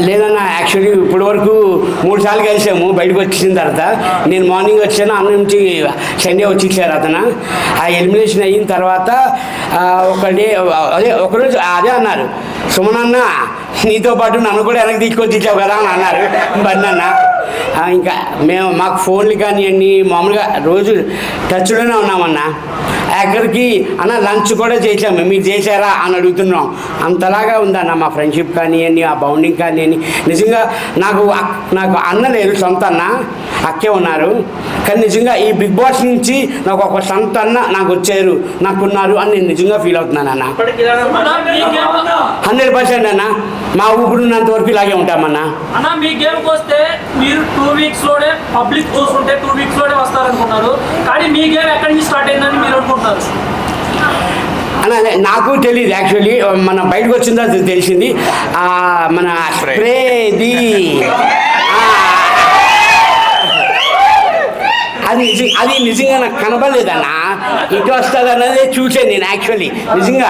లేదన్నా, యాక్చువల్లీ ఇప్పటి వరకు 3 సార్లు కలిసాము. బయటకు వచ్చేసిన తర్వాత నేను మార్నింగ్ వచ్చాను, అన్న నుంచి సండే వచ్చేసారు అతను. ఆ ఎలిమినేషన్ అయిన తర్వాత ఒకరోజు అదే అన్నారు, సుమనన్న నీతో పాటు నన్ను కూడా వెనక్కి తీసుకొచ్చి ఇచ్చావు కదా అని అన్నారు బందన్న. ఇంకా మాకు ఫోన్లు కానివ్వండి, మామూలుగా రోజు టచ్లోనే ఉన్నామన్నా. అక్కడికి అన్న లంచ్ కూడా చేసాము, మీరు చేశారా అని అడుగుతున్నాం. అంతలాగా ఉందన్న మా ఫ్రెండ్షిప్ కానివ్వండి, ఆ బౌండింగ్ కానివ్వండి. నిజంగా నాకు అన్న లేరు, సొంత అన్న, అక్కే ఉన్నారు. కానీ నిజంగా ఈ బిగ్ బాస్ నుంచి నాకు ఒక సొంత అన్న నాకు వచ్చారు, నాకున్నారు అని నేను నిజంగా ఫీల్ అవుతున్నాను అన్న. 100% అన్న. మా ఊపిరి ఉన్నంత వరకు ఇలాగే ఉంటామన్నా. అన్న మీ గేమ్కి వస్తే మీరు 2 వీక్స్లోనే పబ్లిక్ చూసుకుంటే 2 వీక్స్లోనే వస్తారనుకున్నారు, కానీ మీ గేమ్ ఎక్కడి నుంచి స్టార్ట్ అయిందని మీరు అనుకుంటున్నారు? అన్న నాకు తెలియదు యాక్చువల్లీ, మన బయటకు వచ్చిన తర్వాత తెలిసింది. మన స్ప్రేది అది నిజంగా నాకు కనబడలేదన్న. ఇటు వస్తుంది అన్నదే చూసాను నేను యాక్చువల్లీ. నిజంగా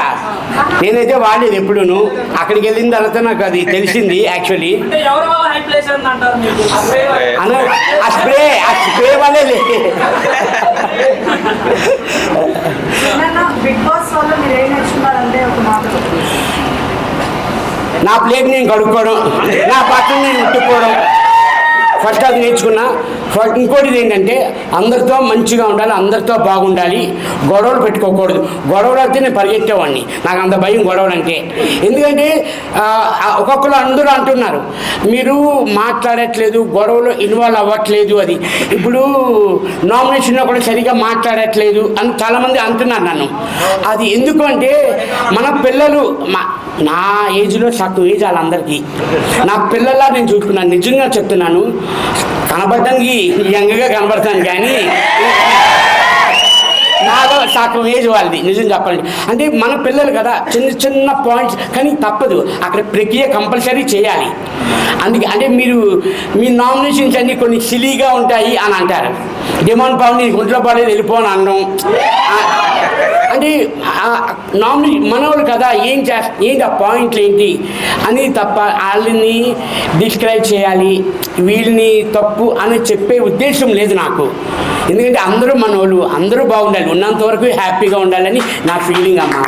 నేనైతే వాడేది ఎప్పుడూను. అక్కడికి వెళ్ళిన తర్వాత నాకు అది తెలిసింది యాక్చువల్లీ. అన్న ఆ స్ప్రే వల్లే నా ప్లేట్ నేను కడుక్కోవడం, నా బట్టలు నేను ఉట్టుకోవడం, ఫస్ట్ అది నేర్చుకున్నా. ఇంకోటి ఏంటంటే అందరితో మంచిగా ఉండాలి, అందరితో బాగుండాలి, గొడవలు పెట్టుకోకూడదు. గొడవలు అయితే నేను పరిగెత్తేవాడిని, నాకు అంత భయం గొడవలు అంటే. ఎందుకంటే ఒక్కొక్కరు అందరూ అంటున్నారు మీరు మాట్లాడట్లేదు, గొడవలో ఇన్వాల్వ్ అవ్వట్లేదు. అది ఇప్పుడు నామినేషన్లో కూడా సరిగ్గా మాట్లాడట్లేదు అని చాలామంది అంటున్నారు నన్ను. అది ఎందుకు అంటే మన పిల్లలు నా ఏజ్లో తక్కువ ఏజ్ వాళ్ళందరికీ నా పిల్లల్లా నేను చూసుకున్నాను. నిజంగా చెప్తున్నాను, కనబడడానికి యంగ్గా కనబడతాను కానీ నాలో తక్కువ ఏజ్ వాళ్ళది. నిజం చెప్పాలంటే అంటే మన పిల్లలు కదా, చిన్న చిన్న పాయింట్స్, కానీ తప్పదు, అక్కడ ప్రక్రియ కంపల్సరీ చేయాలి. అందుకే అంటే మీ నామినేషన్స్ అన్నీ కొన్ని సిలీగా ఉంటాయి అని అంటారు. డిమాండ్ పవర్ నీకు ఒంట్లో పడేది వెళ్ళిపోని అనడం అంటే మనవాళ్ళు కదా, ఏంటి ఆ పాయింట్లు ఏంటి అని తప్ప వాళ్ళని డిస్క్రైబ్ చేయాలి, వీళ్ళని తప్పు అని చెప్పే ఉద్దేశం లేదు నాకు. ఎందుకంటే అందరూ మనవాళ్ళు, అందరూ బాగుండాలి, ఉన్నంత వరకు హ్యాపీగా ఉండాలని నా ఫీలింగ్ అమ్మా.